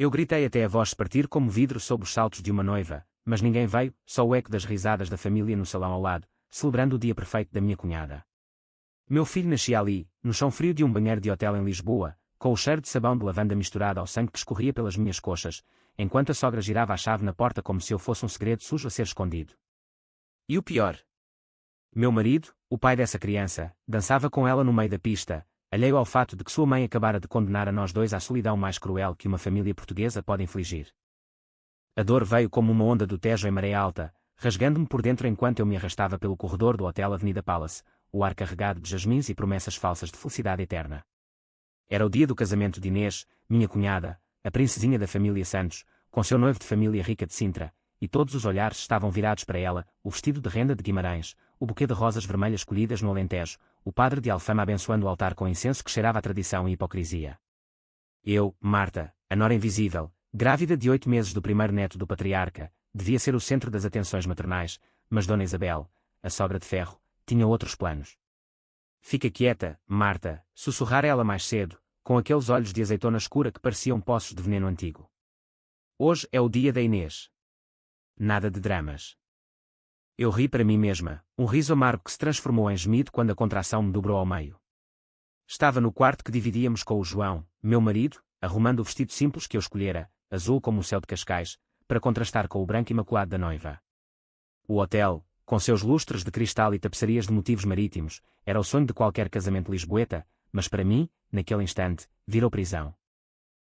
Eu gritei até a voz se partir como vidro sob os saltos de uma noiva, mas ninguém veio, só o eco das risadas da família no salão ao lado, celebrando o dia perfeito da minha cunhada. Meu filho nascia ali, no chão frio de um banheiro de hotel em Lisboa, com o cheiro de sabão de lavanda misturado ao sangue que escorria pelas minhas coxas, enquanto a sogra girava a chave na porta como se eu fosse um segredo sujo a ser escondido. E o pior? Meu marido, o pai dessa criança, dançava com ela no meio da pista, alheio ao fato de que sua mãe acabara de condenar a nós dois à solidão mais cruel que uma família portuguesa pode infligir. A dor veio como uma onda do Tejo em maré alta, rasgando-me por dentro enquanto eu me arrastava pelo corredor do Hotel Avenida Palace, o ar carregado de jasmins e promessas falsas de felicidade eterna. Era o dia do casamento de Inês, minha cunhada, a princesinha da família Santos, com seu noivo de família rica de Sintra, e todos os olhares estavam virados para ela, o vestido de renda de Guimarães, o buquê de rosas vermelhas colhidas no Alentejo, o padre de Alfama abençoando o altar com incenso que cheirava a tradição e hipocrisia. Eu, Marta, a nora invisível, grávida de 8 meses do primeiro neto do patriarca, devia ser o centro das atenções maternais, mas Dona Isabel, a sogra de ferro, tinha outros planos. Fica quieta, Marta, sussurrara ela mais cedo, com aqueles olhos de azeitona escura que pareciam poços de veneno antigo. Hoje é o dia da Inês. Nada de dramas. Eu ri para mim mesma, um riso amargo que se transformou em gemido quando a contração me dobrou ao meio. Estava no quarto que dividíamos com o João, meu marido, arrumando o vestido simples que eu escolhera, azul como o céu de Cascais, para contrastar com o branco imaculado da noiva. O hotel, com seus lustres de cristal e tapeçarias de motivos marítimos, era o sonho de qualquer casamento lisboeta, mas para mim, naquele instante, virou prisão.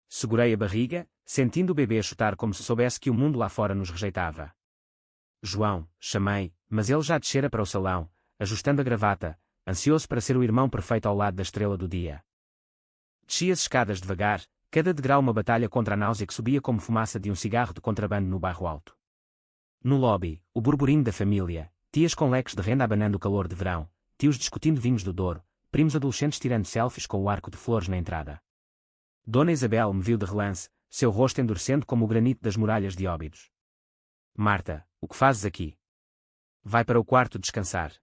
Segurei a barriga, sentindo o bebê chutar como se soubesse que o mundo lá fora nos rejeitava. João, chamei, mas ele já descera para o salão, ajustando a gravata, ansioso para ser o irmão perfeito ao lado da estrela do dia. Desci as escadas devagar, cada degrau uma batalha contra a náusea que subia como fumaça de um cigarro de contrabando no bairro alto. No lobby, o burburinho da família, tias com leques de renda abanando o calor de verão, tios discutindo vinhos do Douro, primos adolescentes tirando selfies com o arco de flores na entrada. Dona Isabel me viu de relance, seu rosto endurecendo como o granito das muralhas de Óbidos. Marta, o que fazes aqui? Vai para o quarto descansar.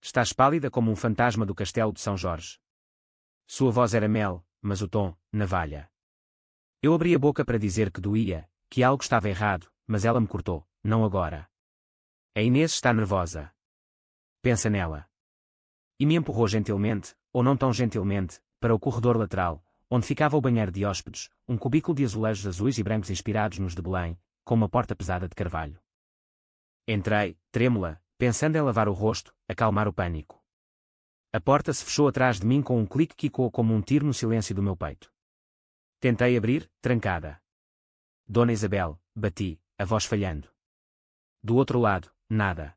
Estás pálida como um fantasma do castelo de São Jorge. Sua voz era mel, mas o tom, navalha. Eu abri a boca para dizer que doía, que algo estava errado, mas ela me cortou, não agora. A Inês está nervosa. Pensa nela. E me empurrou gentilmente, ou não tão gentilmente, para o corredor lateral, onde ficava o banheiro de hóspedes, um cubículo de azulejos azuis e brancos inspirados nos de Belém, com uma porta pesada de carvalho. Entrei, trêmula, pensando em lavar o rosto, acalmar o pânico. A porta se fechou atrás de mim com um clique que ecoou como um tiro no silêncio do meu peito. Tentei abrir, trancada. Dona Isabel, bati, a voz falhando. Do outro lado, nada.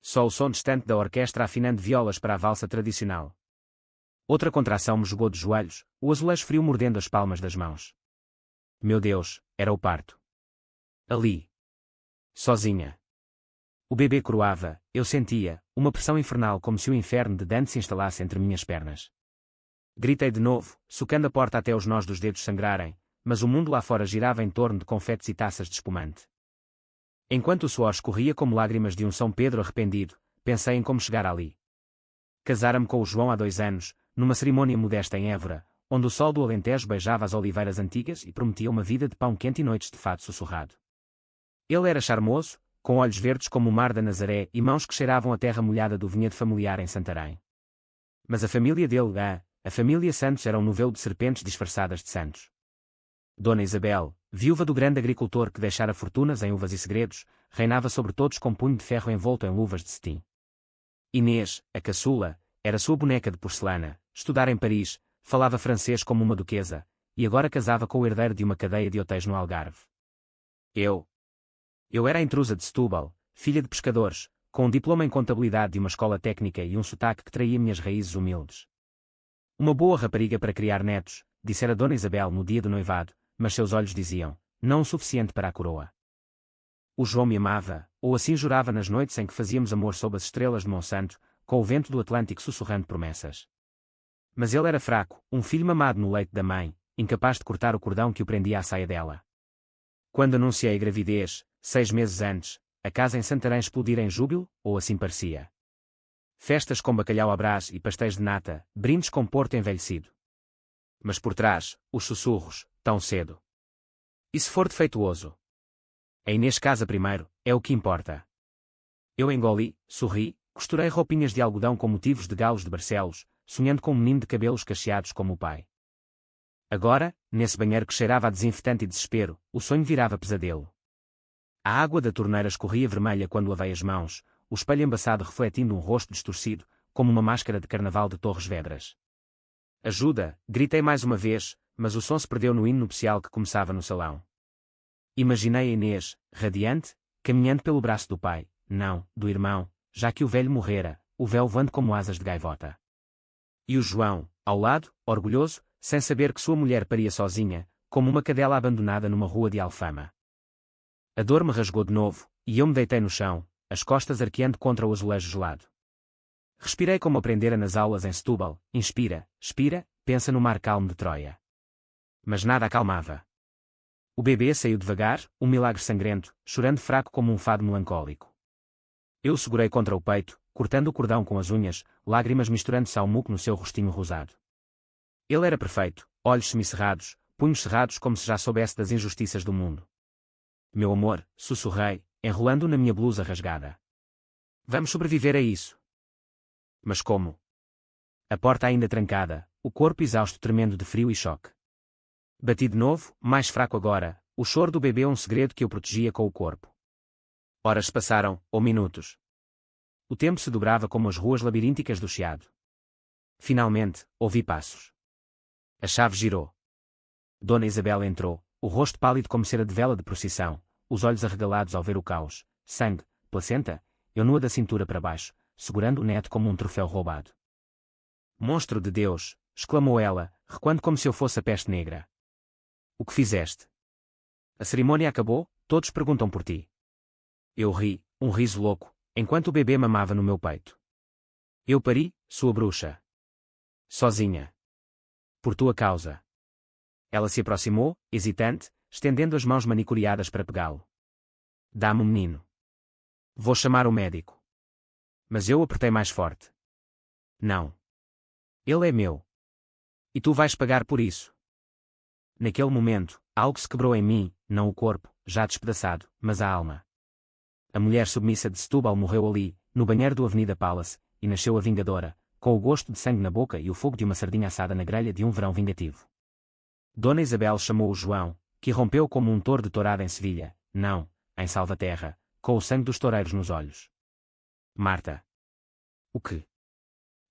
Só o som distante da orquestra afinando violas para a valsa tradicional. Outra contração me jogou de joelhos, o azulejo frio mordendo as palmas das mãos. Meu Deus, era o parto. Ali. Sozinha. O bebê croava, eu sentia, uma pressão infernal como se o inferno de Dante se instalasse entre minhas pernas. Gritei de novo, socando a porta até os nós dos dedos sangrarem, mas o mundo lá fora girava em torno de confetes e taças de espumante. Enquanto o suor escorria como lágrimas de um São Pedro arrependido, pensei em como chegar ali. Casara-me com o João há 2 anos, numa cerimônia modesta em Évora, onde o sol do Alentejo beijava as oliveiras antigas e prometia uma vida de pão quente e noites de fado sussurrado. Ele era charmoso, com olhos verdes como o mar da Nazaré e mãos que cheiravam a terra molhada do vinhedo familiar em Santarém. Mas a família dele, a família Santos, era um novelo de serpentes disfarçadas de santos. Dona Isabel, viúva do grande agricultor que deixara fortunas em uvas e segredos, reinava sobre todos com punho de ferro envolto em luvas de cetim. Inês, a caçula, era sua boneca de porcelana, estudara em Paris, falava francês como uma duquesa, e agora casava com o herdeiro de uma cadeia de hotéis no Algarve. Eu era a intrusa de Setúbal, filha de pescadores, com um diploma em contabilidade de uma escola técnica e um sotaque que traía minhas raízes humildes. Uma boa rapariga para criar netos, dissera Dona Isabel no dia do noivado, mas seus olhos diziam, não o suficiente para a coroa. O João me amava, ou assim jurava nas noites em que fazíamos amor sob as estrelas de Monsanto, com o vento do Atlântico sussurrando promessas. Mas ele era fraco, um filho mamado no leite da mãe, incapaz de cortar o cordão que o prendia à saia dela. Quando anunciei a gravidez, 6 meses antes, a casa em Santarém explodira em júbilo, ou assim parecia. Festas com bacalhau à brás e pastéis de nata, brindes com porto envelhecido. Mas por trás, os sussurros, tão cedo. E se for defeituoso? A Inês casa primeiro, é o que importa. Eu engoli, sorri, costurei roupinhas de algodão com motivos de galos de Barcelos, sonhando com um menino de cabelos cacheados como o pai. Agora, nesse banheiro que cheirava a desinfetante e desespero, o sonho virava pesadelo. A água da torneira escorria vermelha quando lavei as mãos, o espelho embaçado refletindo um rosto distorcido, como uma máscara de carnaval de Torres Vedras. Ajuda, gritei mais uma vez, mas o som se perdeu no hino nupcial que começava no salão. Imaginei a Inês, radiante, caminhando pelo braço do pai, não, do irmão, já que o velho morrera, o véu voando como asas de gaivota. E o João, ao lado, orgulhoso, sem saber que sua mulher paria sozinha, como uma cadela abandonada numa rua de Alfama. A dor me rasgou de novo, e eu me deitei no chão, as costas arqueando contra o azulejo gelado. Respirei como aprendera nas aulas em Setúbal, inspira, expira, pensa no mar calmo de Troia. Mas nada acalmava. O bebê saiu devagar, um milagre sangrento, chorando fraco como um fado melancólico. Eu o segurei contra o peito, cortando o cordão com as unhas, lágrimas misturando-se ao muco no seu rostinho rosado. Ele era perfeito, olhos semicerrados, punhos cerrados como se já soubesse das injustiças do mundo. Meu amor, sussurrei, enrolando-o na minha blusa rasgada. Vamos sobreviver a isso. Mas como? A porta ainda trancada, o corpo exausto tremendo de frio e choque. Bati de novo, mais fraco agora, o choro do bebê um segredo que eu protegia com o corpo. Horas se passaram, ou minutos. O tempo se dobrava como as ruas labirínticas do Chiado. Finalmente, ouvi passos. A chave girou. Dona Isabel entrou, o rosto pálido como cera de vela de procissão, os olhos arregalados ao ver o caos, sangue, placenta, eu nua da cintura para baixo, segurando o neto como um troféu roubado. Monstro de Deus, exclamou ela, recuando como se eu fosse a peste negra. O que fizeste? A cerimônia acabou, todos perguntam por ti. Eu ri, um riso louco, enquanto o bebê mamava no meu peito. Eu pari, sua bruxa. Sozinha. Por tua causa. Ela se aproximou, hesitante, estendendo as mãos manicuriadas para pegá-lo. Dá-me o menino. Vou chamar o médico. Mas eu apertei mais forte. Não. Ele é meu. E tu vais pagar por isso. Naquele momento, algo se quebrou em mim, não o corpo, já despedaçado, mas a alma. A mulher submissa de Setúbal morreu ali, no banheiro do Avenida Palace, e nasceu a Vingadora, com o gosto de sangue na boca e o fogo de uma sardinha assada na grelha de um verão vingativo. Dona Isabel chamou o João, que irrompeu como um touro de tourada em Sevilha, não, em Salvaterra, com o sangue dos toureiros nos olhos. Marta. O que?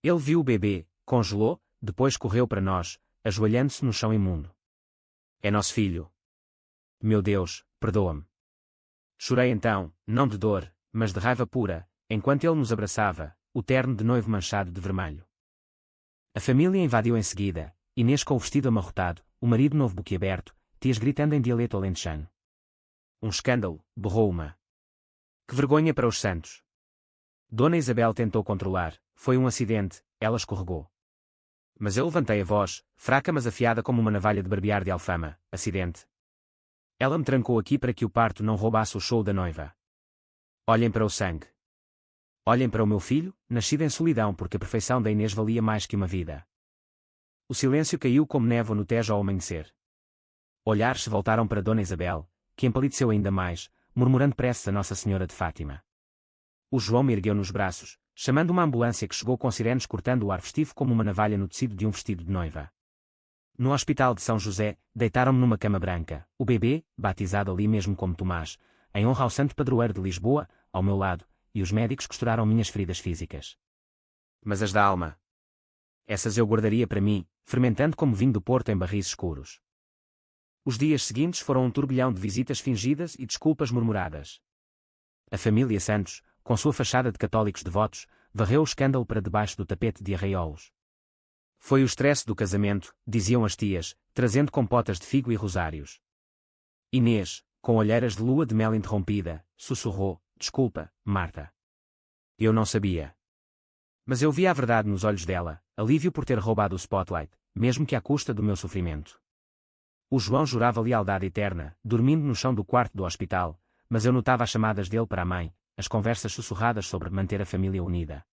Ele viu o bebê, congelou, depois correu para nós, ajoelhando-se no chão imundo. É nosso filho. Meu Deus, perdoa-me. Chorei então, não de dor, mas de raiva pura, enquanto ele nos abraçava, o terno de noivo manchado de vermelho. A família invadiu em seguida, Inês com o vestido amarrotado, o marido novo boquiaberto, tias gritando em dialeto alentejano. Um escândalo, berrou uma. Que vergonha para os santos. Dona Isabel tentou controlar, foi um acidente, ela escorregou. Mas eu levantei a voz, fraca mas afiada como uma navalha de barbear de Alfama, acidente. Ela me trancou aqui para que o parto não roubasse o show da noiva. Olhem para o sangue. Olhem para o meu filho, nascido em solidão porque a perfeição da Inês valia mais que uma vida. O silêncio caiu como névoa no Tejo ao amanhecer. Olhares se voltaram para Dona Isabel, que empalideceu ainda mais, murmurando preces a Nossa Senhora de Fátima. O João me ergueu nos braços, chamando uma ambulância que chegou com sirenes cortando o ar festivo como uma navalha no tecido de um vestido de noiva. No Hospital de São José, deitaram-me numa cama branca, o bebê, batizado ali mesmo como Tomás, em honra ao santo padroeiro de Lisboa, ao meu lado, e os médicos costuraram minhas feridas físicas. Mas as da alma? Essas eu guardaria para mim, fermentando como vinho do Porto em barris escuros. Os dias seguintes foram um turbilhão de visitas fingidas e desculpas murmuradas. A família Santos, com sua fachada de católicos devotos, varreu o escândalo para debaixo do tapete de arraiolos. Foi o estresse do casamento, diziam as tias, trazendo compotas de figo e rosários. Inês, com olheiras de lua de mel interrompida, sussurrou, desculpa, Marta. Eu não sabia. Mas eu via a verdade nos olhos dela, alívio por ter roubado o spotlight, mesmo que à custa do meu sofrimento. O João jurava lealdade eterna, dormindo no chão do quarto do hospital, mas eu notava as chamadas dele para a mãe, as conversas sussurradas sobre manter a família unida.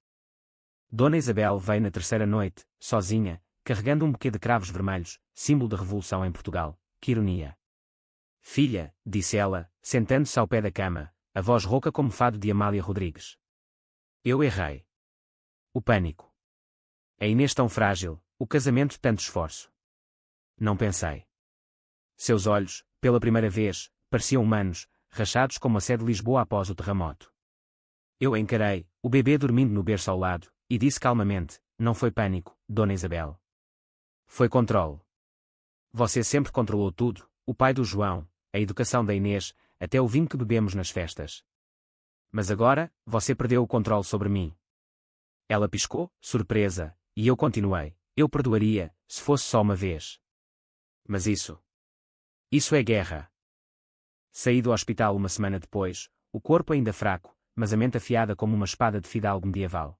Dona Isabel veio na terceira noite, sozinha, carregando um buquê de cravos vermelhos, símbolo da revolução em Portugal. Que ironia! Filha, disse ela, sentando-se ao pé da cama, a voz rouca como fado de Amália Rodrigues. Eu errei. O pânico. A Inês tão frágil, o casamento tanto esforço. Não pensei. Seus olhos, pela primeira vez, pareciam humanos, rachados como a sé de Lisboa após o terremoto. Eu encarei, o bebê dormindo no berço ao lado, e disse calmamente, não foi pânico, Dona Isabel. Foi controle. Você sempre controlou tudo, o pai do João, a educação da Inês, até o vinho que bebemos nas festas. Mas agora, você perdeu o controle sobre mim. Ela piscou, surpresa, e eu continuei, eu perdoaria, se fosse só uma vez. Mas isso é guerra. Saí do hospital uma semana depois, o corpo ainda fraco, mas a mente afiada como uma espada de fidalgo medieval.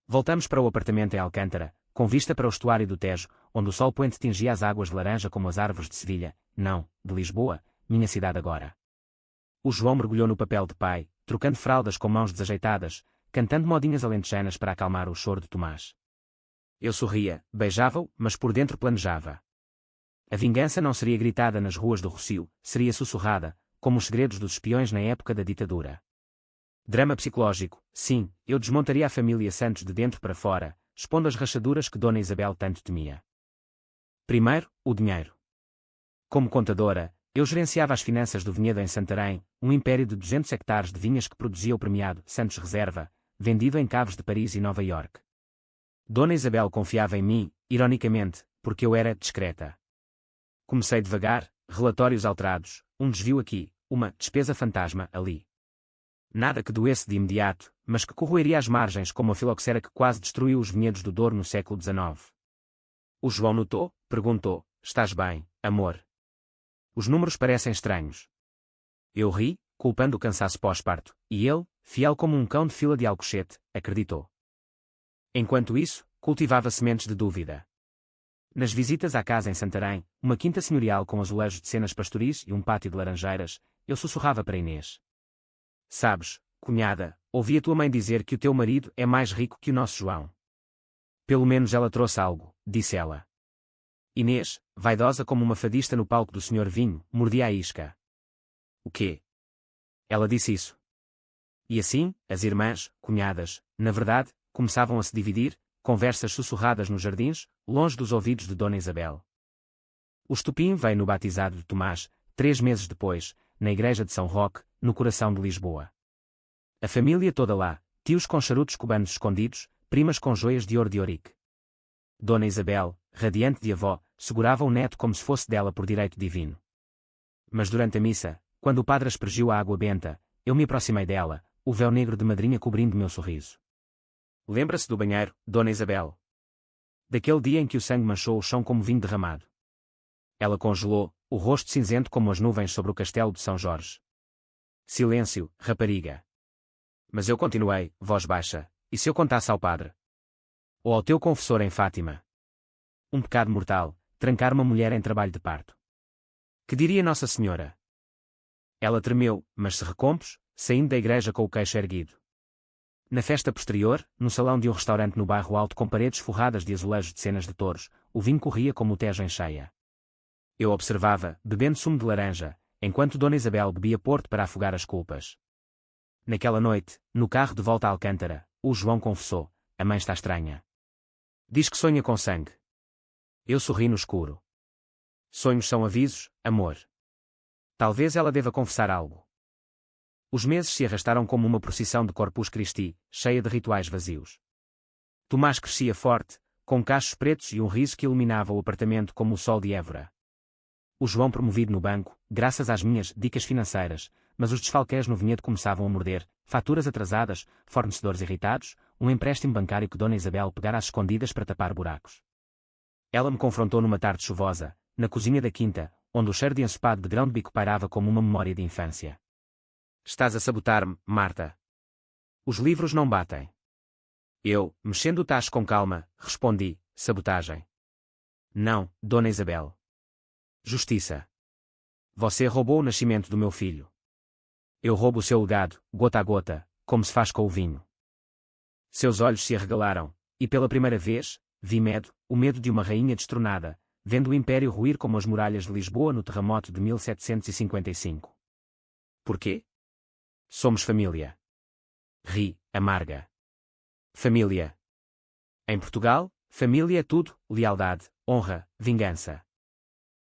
Voltamos para o apartamento em Alcântara, com vista para o estuário do Tejo, onde o sol poente tingia as águas de laranja como as árvores de Sevilha, não, de Lisboa, minha cidade agora. O João mergulhou no papel de pai, trocando fraldas com mãos desajeitadas, cantando modinhas alentejanas para acalmar o choro de Tomás. Eu sorria, beijava-o, mas por dentro planejava. A vingança não seria gritada nas ruas do Rossio, seria sussurrada, como os segredos dos espiões na época da ditadura. Drama psicológico, sim, eu desmontaria a família Santos de dentro para fora, expondo as rachaduras que Dona Isabel tanto temia. Primeiro, o dinheiro. Como contadora, eu gerenciava as finanças do vinhedo em Santarém, um império de 200 hectares de vinhas que produzia o premiado Santos Reserva, vendido em caves de Paris e Nova York. Dona Isabel confiava em mim, ironicamente, porque eu era discreta. Comecei devagar, relatórios alterados, um desvio aqui, uma despesa fantasma ali. Nada que doesse de imediato, mas que corroeria as margens como a filoxera que quase destruiu os vinhedos do Douro no século XIX. O João notou, perguntou, estás bem, amor? Os números parecem estranhos. Eu ri, culpando o cansaço pós-parto, e ele, fiel como um cão de fila de Alcochete, acreditou. Enquanto isso, cultivava sementes de dúvida. Nas visitas à casa em Santarém, uma quinta senhorial com azulejos de cenas pastoris e um pátio de laranjeiras, eu sussurrava para Inês. Sabes, cunhada, ouvi a tua mãe dizer que o teu marido é mais rico que o nosso João. Pelo menos ela trouxe algo, disse ela. Inês, vaidosa como uma fadista no palco do Sr. Vinho, mordia a isca. O quê? Ela disse isso. E assim, as irmãs, cunhadas, na verdade, começavam a se dividir, conversas sussurradas nos jardins, longe dos ouvidos de Dona Isabel. O estupim veio no batizado de Tomás, 3 meses depois, na igreja de São Roque, no coração de Lisboa. A família toda lá, tios com charutos cubanos escondidos, primas com joias de ouro de Ourique. Dona Isabel, radiante de avó, segurava o neto como se fosse dela por direito divino. Mas durante a missa, quando o padre aspergiu a água benta, eu me aproximei dela, o véu negro de madrinha cobrindo meu sorriso. Lembra-se do banheiro, Dona Isabel? Daquele dia em que o sangue manchou o chão como vinho derramado. Ela congelou, o rosto cinzento como as nuvens sobre o castelo de São Jorge. Silêncio, rapariga. Mas eu continuei, voz baixa, e se eu contasse ao padre? Ou ao teu confessor em Fátima? Um pecado mortal, trancar uma mulher em trabalho de parto. Que diria Nossa Senhora? Ela tremeu, mas se recompôs, saindo da igreja com o queixo erguido. Na festa posterior, no salão de um restaurante no bairro Alto com paredes forradas de azulejos de cenas de touros, o vinho corria como o Tejo em cheia. Eu observava, bebendo sumo de laranja, enquanto Dona Isabel bebia porto para afogar as culpas. Naquela noite, no carro de volta a Alcântara, o João confessou, a mãe está estranha. Diz que sonha com sangue. Eu sorri no escuro. Sonhos são avisos, amor. Talvez ela deva confessar algo. Os meses se arrastaram como uma procissão de Corpus Christi, cheia de rituais vazios. Tomás crescia forte, com cachos pretos e um riso que iluminava o apartamento como o sol de Évora. O João promovido no banco, graças às minhas dicas financeiras, mas os desfalqués no vinhedo começavam a morder, faturas atrasadas, fornecedores irritados, um empréstimo bancário que Dona Isabel pegara às escondidas para tapar buracos. Ela me confrontou numa tarde chuvosa, na cozinha da quinta, onde o cheiro de ensopado de grão de bico pairava como uma memória de infância. Estás a sabotar-me, Marta. Os livros não batem. Eu, mexendo o tacho com calma, respondi, sabotagem. Não, Dona Isabel. Justiça. Você roubou o nascimento do meu filho. Eu roubo o seu legado, gota a gota, como se faz com o vinho. Seus olhos se arregalaram, e pela primeira vez, vi medo, o medo de uma rainha destronada, vendo o Império ruir como as muralhas de Lisboa no terremoto de 1755. Porquê? Somos família. Ri, amarga. Família. Em Portugal, família é tudo: lealdade, honra, vingança.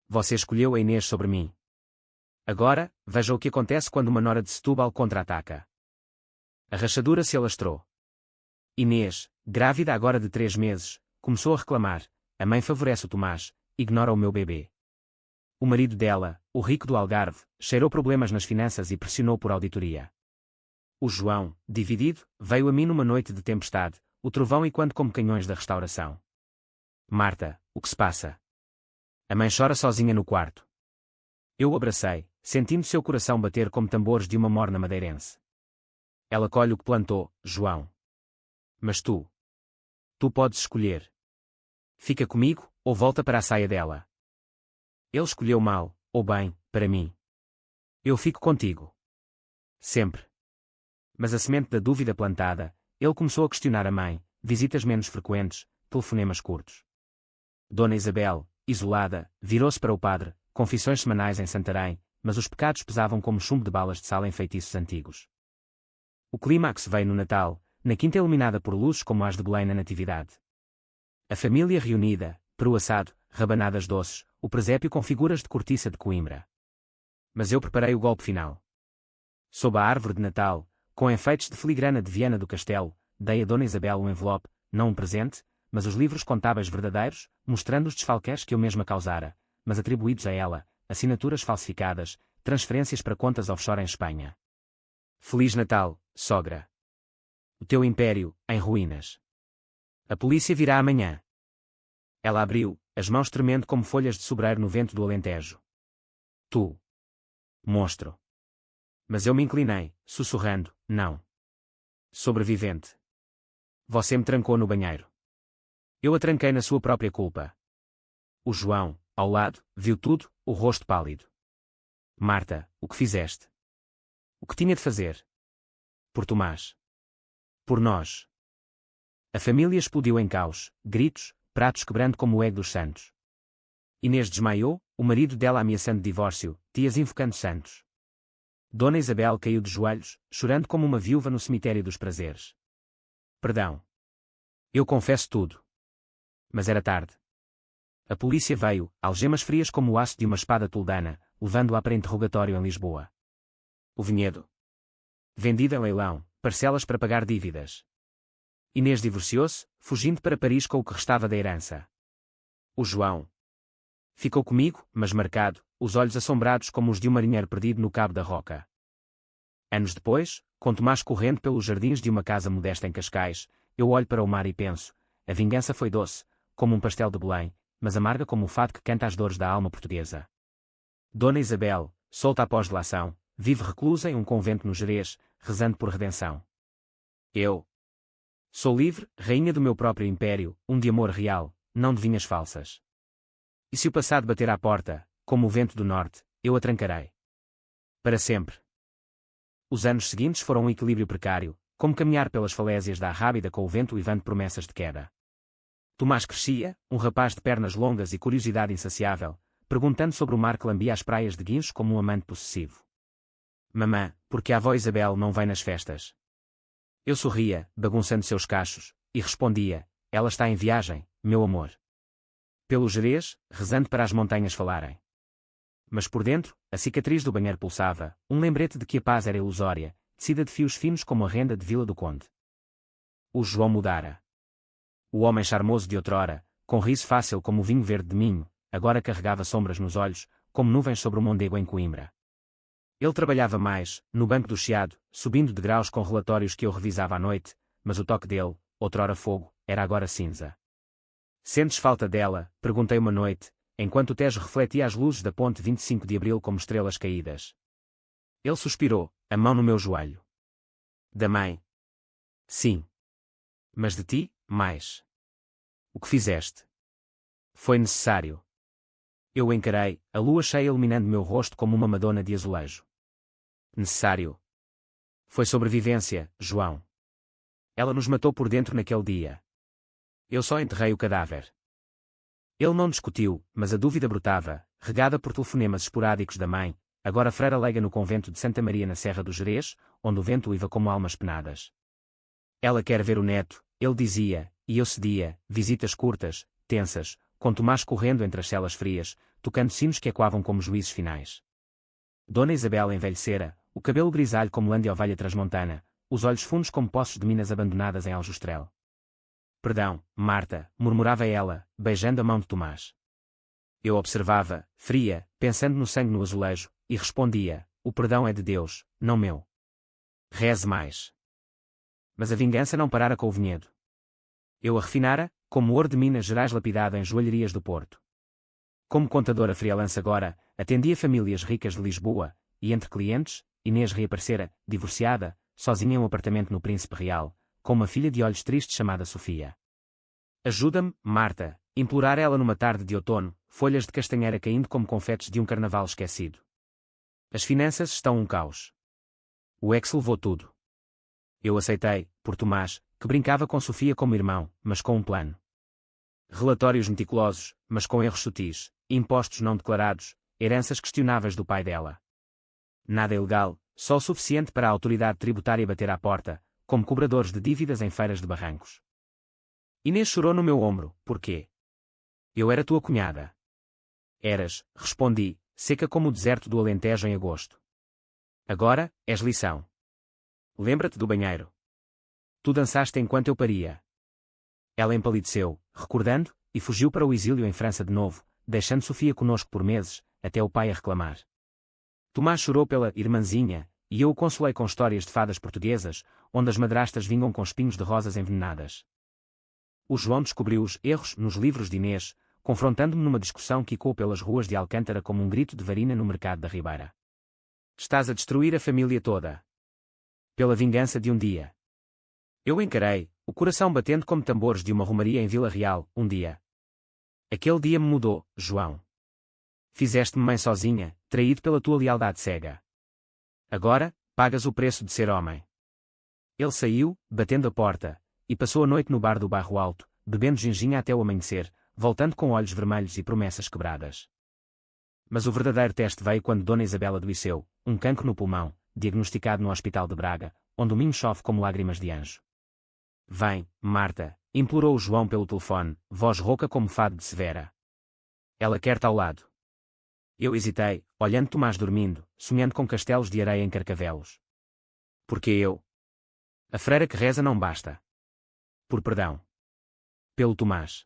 Você escolheu a Inês sobre mim. Agora, veja o que acontece quando uma nora de Setúbal contra-ataca. A rachadura se alastrou. Inês, grávida agora de 3 meses, começou a reclamar: a mãe favorece o Tomás, ignora o meu bebê. O marido dela, o rico do Algarve, cheirou problemas nas finanças e pressionou por auditoria. O João, dividido, veio a mim numa noite de tempestade, o trovão e quando como canhões da restauração. Marta, o que se passa? A mãe chora sozinha no quarto. Eu o abracei, sentindo seu coração bater como tambores de uma morna madeirense. Ela colhe o que plantou, João. Mas tu podes escolher. Fica comigo, ou volta para a saia dela. Ele escolheu mal, ou bem, para mim. Eu fico contigo. Sempre. Mas a semente da dúvida plantada, ele começou a questionar a mãe: visitas menos frequentes, telefonemas curtos. Dona Isabel, isolada, virou-se para o padre: confissões semanais em Santarém, mas os pecados pesavam como chumbo de balas de sal em feitiços antigos. O clímax veio no Natal, na quinta iluminada por luzes como as de Belém na Natividade. A família reunida, peru assado, rabanadas doces, o presépio com figuras de cortiça de Coimbra. Mas eu preparei o golpe final. Sob a árvore de Natal, com enfeites de filigrana de Viana do Castelo, dei a Dona Isabel um envelope, não um presente, mas os livros contábeis verdadeiros, mostrando os desfalques que eu mesma causara, mas atribuídos a ela, assinaturas falsificadas, transferências para contas offshore em Espanha. Feliz Natal, sogra. O teu império, em ruínas. A polícia virá amanhã. Ela abriu, as mãos tremendo como folhas de sobreiro no vento do Alentejo. Tu. Monstro. Mas eu me inclinei, sussurrando: não. Sobrevivente. Você me trancou no banheiro. Eu a tranquei na sua própria culpa. O João, ao lado, viu tudo, o rosto pálido. Marta, o que fizeste? O que tinha de fazer? Por Tomás. Por nós. A família explodiu em caos, gritos, pratos quebrando como o ego dos santos. Inês desmaiou, o marido dela ameaçando divórcio, tias invocando santos. Dona Isabel caiu de joelhos, chorando como uma viúva no cemitério dos prazeres. Perdão. Eu confesso tudo. Mas era tarde. A polícia veio, algemas frias como o aço de uma espada toledana, levando-a para interrogatório em Lisboa. O vinhedo. Vendido em leilão, parcelas para pagar dívidas. Inês divorciou-se, fugindo para Paris com o que restava da herança. O João. Ficou comigo, mas marcado, os olhos assombrados como os de um marinheiro perdido no Cabo da Roca. Anos depois, com Tomás correndo pelos jardins de uma casa modesta em Cascais, eu olho para o mar e penso: a vingança foi doce, como um pastel de Belém, mas amarga como o fado que canta as dores da alma portuguesa. Dona Isabel, solta após delação, vive reclusa em um convento no Gerês, rezando por redenção. Eu sou livre, rainha do meu próprio império, um de amor real, não de vinhas falsas. E se o passado bater à porta, como o vento do norte, eu a trancarei. Para sempre. Os anos seguintes foram um equilíbrio precário, como caminhar pelas falésias da Arrábida com o vento levando promessas de queda. Tomás crescia, um rapaz de pernas longas e curiosidade insaciável, perguntando sobre o mar que lambia as praias de Guincho como um amante possessivo. Mamã, por que a avó Isabel não vem nas festas? Eu sorria, bagunçando seus cachos, e respondia: ela está em viagem, meu amor. Pelo Gerês, rezando para as montanhas falarem. Mas por dentro, a cicatriz do banheiro pulsava, um lembrete de que a paz era ilusória, tecida de fios finos como a renda de Vila do Conde. O João mudara. O homem charmoso de outrora, com riso fácil como o vinho verde de Minho, agora carregava sombras nos olhos, como nuvens sobre o Mondego em Coimbra. Ele trabalhava mais, no banco do Chiado, subindo degraus com relatórios que eu revisava à noite, mas o toque dele, outrora fogo, era agora cinza. Sentes falta dela? Perguntei uma noite, enquanto o Tejo refletia as luzes da ponte 25 de Abril como estrelas caídas. Ele suspirou, a mão no meu joelho. Da mãe? Sim. Mas de ti, mais. O que fizeste? Foi necessário. Eu o encarei, a lua cheia iluminando meu rosto como uma madonna de azulejo. Necessário. Foi sobrevivência, João. Ela nos matou por dentro naquele dia. Eu só enterrei o cadáver. Ele não discutiu, mas a dúvida brotava, regada por telefonemas esporádicos da mãe, agora freira leiga no convento de Santa Maria na Serra do Gerês, onde o vento uiva como almas penadas. Ela quer ver o neto, ele dizia, e eu cedia, visitas curtas, tensas, com Tomás correndo entre as celas frias, tocando sinos que ecoavam como juízes finais. Dona Isabel envelhecera, o cabelo grisalho como lã de ovelha transmontana, os olhos fundos como poços de minas abandonadas em Aljustrel. Perdão, Marta, murmurava ela, beijando a mão de Tomás. Eu observava, fria, pensando no sangue no azulejo, e respondia, o perdão é de Deus, não meu. Reze mais. Mas a vingança não parara com o vinhedo. Eu a refinara, como ouro de Minas Gerais lapidado em joalherias do Porto. Como contadora freelance agora, atendia famílias ricas de Lisboa, e entre clientes, Inês reaparecera, divorciada, sozinha em um apartamento no Príncipe Real, com uma filha de olhos tristes chamada Sofia. Ajuda-me, Marta, implorara ela numa tarde de outono, folhas de castanheira caindo como confetes de um carnaval esquecido. As finanças estão um caos. O ex levou tudo. Eu aceitei, por Tomás, que brincava com Sofia como irmão, mas com um plano. Relatórios meticulosos, mas com erros sutis, impostos não declarados, heranças questionáveis do pai dela. Nada ilegal, só o suficiente para a autoridade tributária bater à porta, como cobradores de dívidas em feiras de barrancos. Inês chorou no meu ombro, porquê? Eu era tua cunhada. Eras, respondi, seca como o deserto do Alentejo em agosto. Agora, és lição. Lembra-te do banheiro. Tu dançaste enquanto eu paria. Ela empalideceu, recordando, e fugiu para o exílio em França de novo, deixando Sofia conosco por meses, até o pai a reclamar. Tomás chorou pela irmãzinha, e eu o consolei com histórias de fadas portuguesas, onde as madrastas vingam com espinhos de rosas envenenadas. O João descobriu os erros nos livros de Inês, confrontando-me numa discussão que ecoou pelas ruas de Alcântara como um grito de varina no mercado da Ribeira. Estás a destruir a família toda. Pela vingança de um dia. Eu encarei, o coração batendo como tambores de uma romaria em Vila Real, um dia. Aquele dia me mudou, João. Fizeste-me mãe sozinha, traído pela tua lealdade cega. Agora, pagas o preço de ser homem. Ele saiu, batendo a porta, e passou a noite no bar do Barro Alto, bebendo ginginha até o amanhecer, voltando com olhos vermelhos e promessas quebradas. Mas o verdadeiro teste veio quando Dona Isabel adoeceu, um cancro no pulmão, diagnosticado no Hospital de Braga, onde o minho chove como lágrimas de anjo. Vem, Marta, implorou o João pelo telefone, voz rouca como fado de Severa. Ela quer-te ao lado. Eu hesitei, olhando Tomás dormindo, sonhando com castelos de areia em Carcavelos. Porque eu? A freira que reza não basta. Por perdão. Pelo Tomás.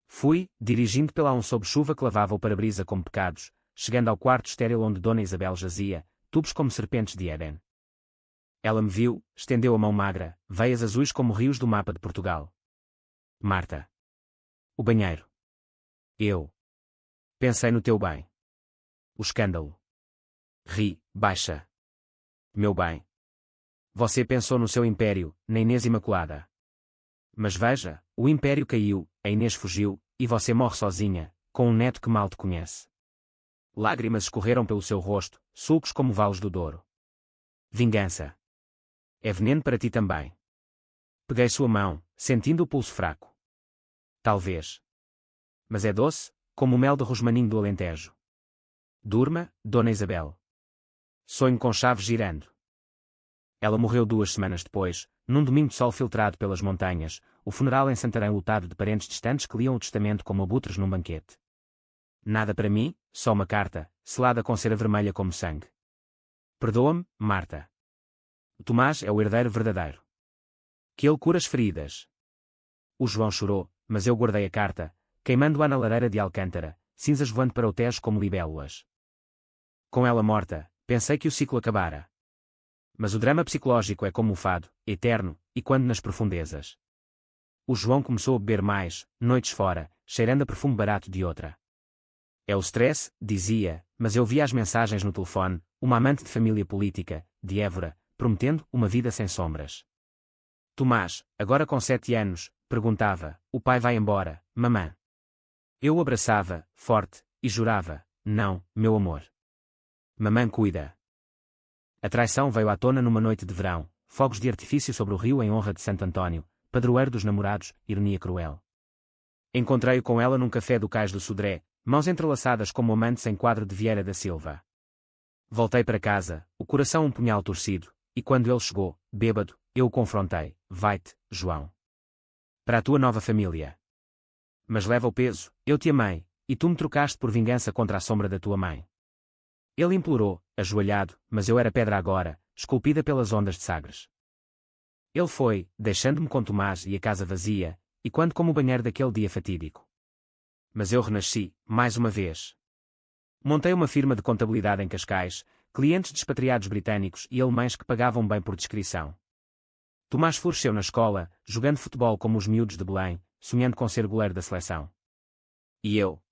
Fui, dirigindo pela um sob-chuva que lavava o para-brisa como pecados, chegando ao quarto estéril onde Dona Isabel jazia, tubos como serpentes de Éden. Ela me viu, estendeu a mão magra, veias azuis como rios do mapa de Portugal. Marta. O banheiro. Eu. Pensei no teu bem. O escândalo. Ri, baixa. Meu bem. Você pensou no seu império, na Inês Imaculada. Mas veja, o império caiu, a Inês fugiu, e você morre sozinha, com um neto que mal te conhece. Lágrimas escorreram pelo seu rosto, sulcos como valos do Douro. Vingança. É veneno para ti também. Peguei sua mão, sentindo o pulso fraco. Talvez. Mas é doce, como o mel de rosmaninho do Alentejo. Durma, Dona Isabel. Sonho com chaves girando. Ela morreu 2 semanas depois, num domingo de sol filtrado pelas montanhas, o funeral em Santarém lotado de parentes distantes que liam o testamento como abutres num banquete. Nada para mim, só uma carta, selada com cera vermelha como sangue. Perdoa-me, Marta. O Tomás é o herdeiro verdadeiro. Que ele cura as feridas. O João chorou, mas eu guardei a carta, queimando-a na lareira de Alcântara, cinzas voando para o Tejo como libélulas. Com ela morta, pensei que o ciclo acabara. Mas o drama psicológico é como o fado, eterno, e quando nas profundezas. O João começou a beber mais, noites fora, cheirando a perfume barato de outra. É o stress, dizia, mas eu via as mensagens no telefone, uma amante de família política, de Évora, prometendo uma vida sem sombras. Tomás, agora com 7 anos, perguntava, o pai vai embora, mamã. Eu o abraçava, forte, e jurava, não, meu amor. Mamã cuida. A traição veio à tona numa noite de verão, fogos de artifício sobre o rio em honra de Santo Antônio, padroeiro dos namorados, ironia cruel. Encontrei-o com ela num café do Cais do Sodré, mãos entrelaçadas como amantes em quadro de Vieira da Silva. Voltei para casa, o coração um punhal torcido, e quando ele chegou, bêbado, eu o confrontei: vai-te, João. Para a tua nova família. Mas leva o peso, eu te amei, e tu me trocaste por vingança contra a sombra da tua mãe. Ele implorou, ajoelhado, mas eu era pedra agora, esculpida pelas ondas de Sagres. Ele foi, deixando-me com Tomás e a casa vazia, e quando como o banheiro daquele dia fatídico. Mas eu renasci, mais uma vez. Montei uma firma de contabilidade em Cascais, clientes de expatriados britânicos e alemães que pagavam bem por descrição. Tomás floresceu na escola, jogando futebol como os miúdos de Belém, sonhando com ser goleiro da seleção. E eu?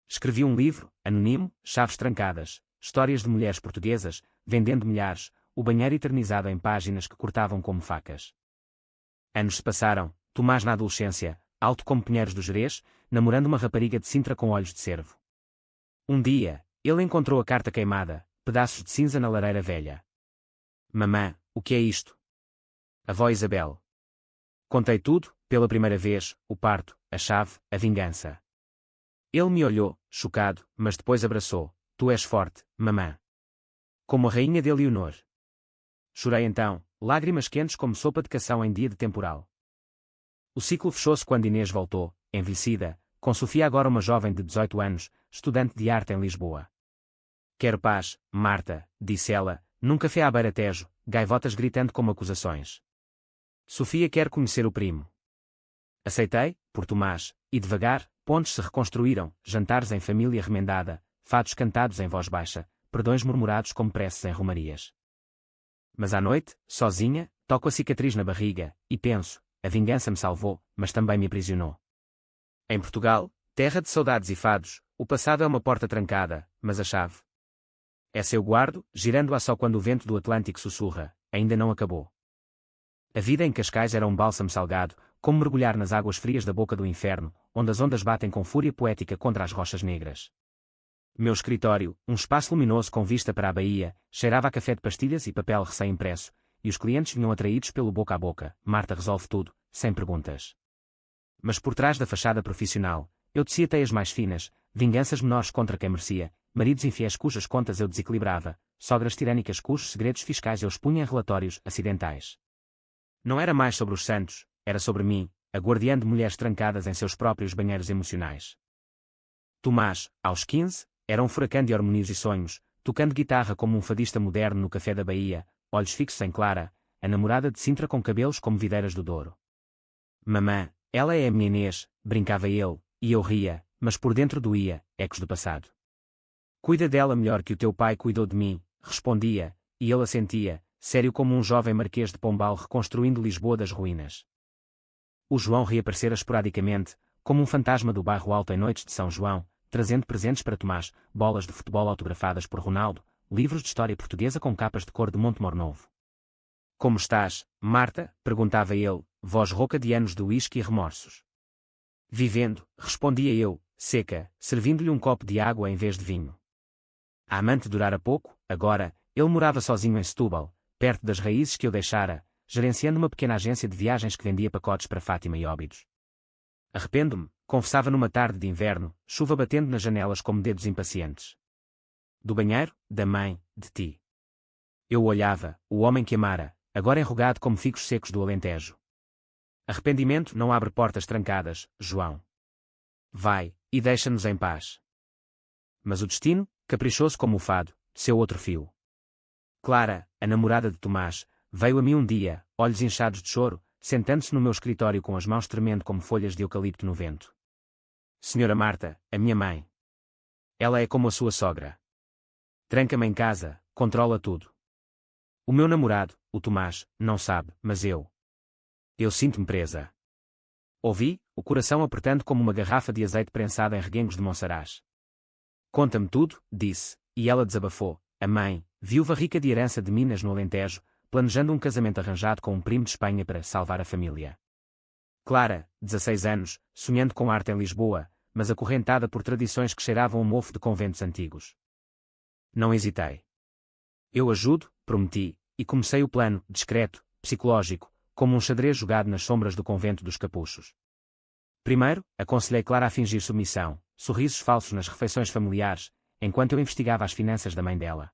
Escrevi um livro, anónimo, chaves trancadas, histórias de mulheres portuguesas, vendendo milhares, o banheiro eternizado em páginas que cortavam como facas. Anos se passaram, Tomás na adolescência, alto como Pinheiros do Gerês, namorando uma rapariga de Sintra com olhos de cervo. Um dia, ele encontrou a carta queimada, pedaços de cinza na lareira velha. Mamã, o que é isto? Avó Isabel. Contei tudo, pela primeira vez, o parto, a chave, a vingança. Ele me olhou, chocado, mas depois abraçou. Tu és forte, mamã. Como a rainha de Leonor. Chorei então, lágrimas quentes como sopa de cação em dia de temporal. O ciclo fechou-se quando Inês voltou, envelhecida, com Sofia agora uma jovem de 18 anos, estudante de arte em Lisboa. Quero paz, Marta, disse ela, num café à beira-tejo, gaivotas gritando como acusações. Sofia quer conhecer o primo. Aceitei, por Tomás, e devagar, pontes se reconstruíram, jantares em família remendada, fados cantados em voz baixa, perdões murmurados como preces em romarias. Mas à noite, sozinha, toco a cicatriz na barriga, e penso, a vingança me salvou, mas também me aprisionou. Em Portugal, terra de saudades e fados, o passado é uma porta trancada, mas a chave. Essa eu guardo, girando-a só quando o vento do Atlântico sussurra, ainda não acabou. A vida em Cascais era um bálsamo salgado, como mergulhar nas águas frias da boca do inferno, onde as ondas batem com fúria poética contra as rochas negras. Meu escritório, um espaço luminoso com vista para a baía, cheirava a café de pastilhas e papel recém-impresso, e os clientes vinham atraídos pelo boca a boca. Marta resolve tudo, sem perguntas. Mas por trás da fachada profissional, eu tecia teias mais finas, vinganças menores contra quem merecia, maridos infiéis cujas contas eu desequilibrava, sogras tirânicas cujos segredos fiscais eu expunha em relatórios acidentais. Não era mais sobre os santos, era sobre mim, a guardiã de mulheres trancadas em seus próprios banheiros emocionais. Tomás, aos 15, era um furacão de harmonias e sonhos, tocando guitarra como um fadista moderno no café da Baía, olhos fixos em Clara, a namorada de Sintra com cabelos como videiras do Douro. Mamã, ela é a minha Inês, brincava ele, e eu ria, mas por dentro doía, ecos do passado. Cuida dela melhor que o teu pai cuidou de mim, respondia, e ele assentia, sério como um jovem marquês de Pombal reconstruindo Lisboa das ruínas. O João reaparecera esporadicamente, como um fantasma do bairro alto em noites de São João, trazendo presentes para Tomás, bolas de futebol autografadas por Ronaldo, livros de história portuguesa com capas de cor de Montemor Novo. Como estás, Marta? Perguntava ele, voz rouca de anos de uísque e remorsos. Vivendo, respondia eu, seca, servindo-lhe um copo de água em vez de vinho. A amante durara pouco, agora, ele morava sozinho em Setúbal, perto das raízes que eu deixara, gerenciando uma pequena agência de viagens que vendia pacotes para Fátima e Óbidos. Arrependo-me, confessava numa tarde de inverno, chuva batendo nas janelas como dedos impacientes. Do banheiro, da mãe, de ti. Eu olhava, o homem que amara, agora enrugado como figos secos do Alentejo. Arrependimento não abre portas trancadas, João. Vai, e deixa-nos em paz. Mas o destino, caprichoso como o fado, seu outro fio. Clara, a namorada de Tomás, veio a mim um dia, olhos inchados de choro, sentando-se no meu escritório com as mãos tremendo como folhas de eucalipto no vento. Senhora Marta, a minha mãe. Ela é como a sua sogra. Tranca-me em casa, controla tudo. O meu namorado, o Tomás, não sabe, mas eu. Eu sinto-me presa. Ouvi, o coração apertando como uma garrafa de azeite prensada em reguengos de Monsaraz. Conta-me tudo, disse, e ela desabafou. A mãe, viúva rica de herança de Minas no Alentejo, planejando um casamento arranjado com um primo de Espanha para salvar a família. Clara, 16 anos, sonhando com arte em Lisboa, mas acorrentada por tradições que cheiravam o mofo de conventos antigos. Não hesitei. Eu ajudo, prometi, e comecei o plano, discreto, psicológico, como um xadrez jogado nas sombras do convento dos Capuchos. Primeiro, aconselhei Clara a fingir submissão, sorrisos falsos nas refeições familiares, enquanto eu investigava as finanças da mãe dela.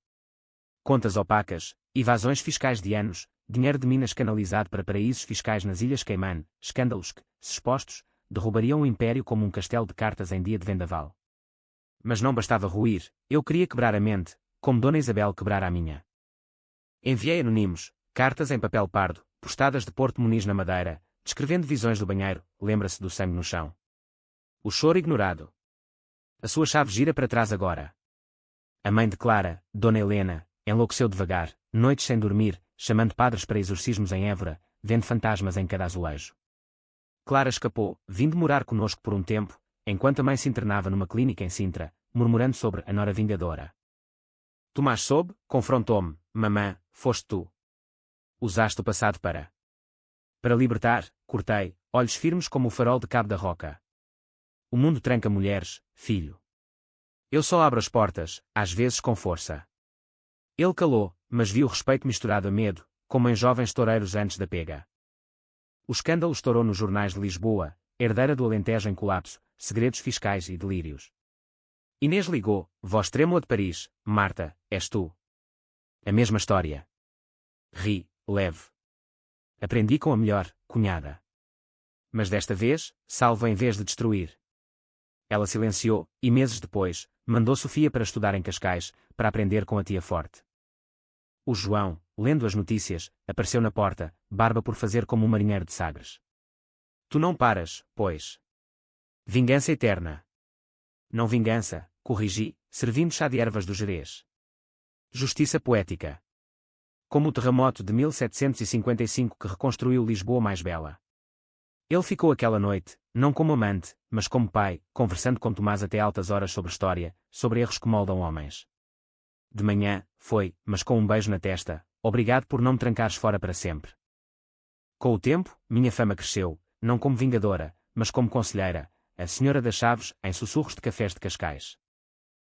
Contas opacas, evasões fiscais de anos, dinheiro de Minas canalizado para paraísos fiscais nas Ilhas Caimã, escândalos que, se expostos, derrubariam o império como um castelo de cartas em dia de vendaval. Mas não bastava ruir, eu queria quebrar a mente, como Dona Isabel quebrara a minha. Enviei anonimos, cartas em papel pardo, postadas de Porto Muniz na Madeira, descrevendo visões do banheiro, lembra-se do sangue no chão. O choro ignorado. A sua chave gira para trás agora. A mãe de Clara, Dona Helena, enlouqueceu devagar, noites sem dormir, chamando padres para exorcismos em Évora, vendo fantasmas em cada azulejo. Clara escapou, vindo morar conosco por um tempo, enquanto a mãe se internava numa clínica em Sintra, murmurando sobre a nora vingadora. Tomás soube, confrontou-me, mamã, foste tu. Usaste o passado para libertar, cortei, olhos firmes como o farol de Cabo da Roca. O mundo tranca mulheres, filho. Eu só abro as portas, às vezes com força. Ele calou, mas viu respeito misturado a medo, como em jovens toureiros antes da pega. O escândalo estourou nos jornais de Lisboa, herdeira do Alentejo em colapso, segredos fiscais e delírios. Inês ligou, voz trêmula de Paris, Marta, és tu. A mesma história. Ri, leve. Aprendi com a melhor, cunhada. Mas desta vez, salvo em vez de destruir. Ela silenciou, e meses depois, mandou Sofia para estudar em Cascais, para aprender com a tia forte. O João, lendo as notícias, apareceu na porta, barba por fazer como um marinheiro de Sagres. Tu não paras, pois. Vingança eterna. Não vingança, corrigi, servindo chá de ervas do Jerez. Justiça poética. Como o terremoto de 1755 que reconstruiu Lisboa mais bela. Ele ficou aquela noite, não como amante, mas como pai, conversando com Tomás até altas horas sobre história, sobre erros que moldam homens. De manhã, foi, mas com um beijo na testa, obrigado por não me trancares fora para sempre. Com o tempo, minha fama cresceu, não como vingadora, mas como conselheira, a senhora das chaves, em sussurros de cafés de Cascais.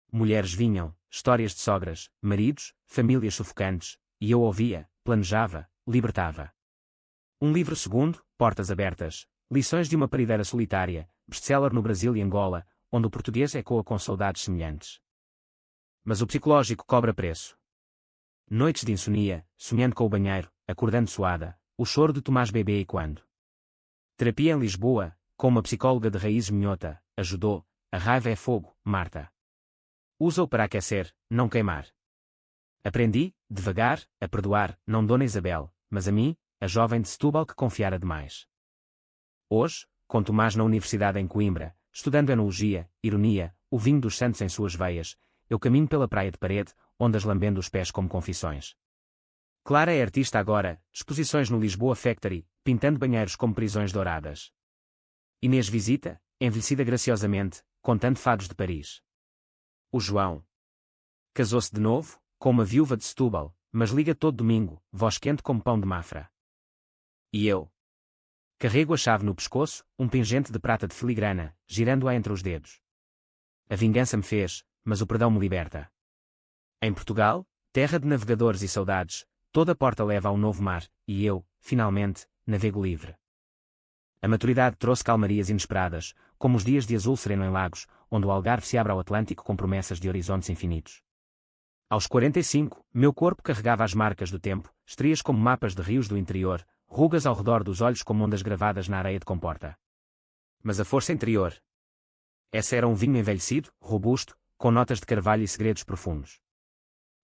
Mulheres vinham, histórias de sogras, maridos, famílias sufocantes, e eu ouvia, planejava, libertava. Um livro segundo, Portas Abertas, lições de uma parideira solitária, best-seller no Brasil e Angola, onde o português ecoa com saudades semelhantes. Mas o psicológico cobra preço. Noites de insomnia, sonhando com o banheiro, acordando suada, o choro de Tomás bebê e quando. Terapia em Lisboa, com uma psicóloga de raízes minhota, ajudou, a raiva é fogo, Marta. Usa-o para aquecer, não queimar. Aprendi, devagar, a perdoar, não Dona Isabel, mas a mim, a jovem de Setúbal que confiara demais. Hoje, com Tomás na Universidade em Coimbra, estudando enologia, ironia, o vinho dos santos em suas veias, eu caminho pela praia de Parede, ondas lambendo os pés como confissões. Clara é artista agora, exposições no Lisboa Factory, pintando banheiros como prisões douradas. Inês visita, envelhecida graciosamente, contando fados de Paris. O João casou-se de novo, com uma viúva de Setúbal, mas liga todo domingo, voz quente como pão de Mafra. E eu carrego a chave no pescoço, um pingente de prata de filigrana, girando-a entre os dedos. A vingança me fez, mas o perdão me liberta. Em Portugal, terra de navegadores e saudades, toda porta leva ao novo mar, e eu, finalmente, navego livre. A maturidade trouxe calmarias inesperadas, como os dias de azul sereno em lagos, onde o Algarve se abre ao Atlântico com promessas de horizontes infinitos. Aos 45, meu corpo carregava as marcas do tempo, estrias como mapas de rios do interior, rugas ao redor dos olhos como ondas gravadas na areia de comporta. Mas a força interior. Essa era um vinho envelhecido, robusto, com notas de carvalho e segredos profundos.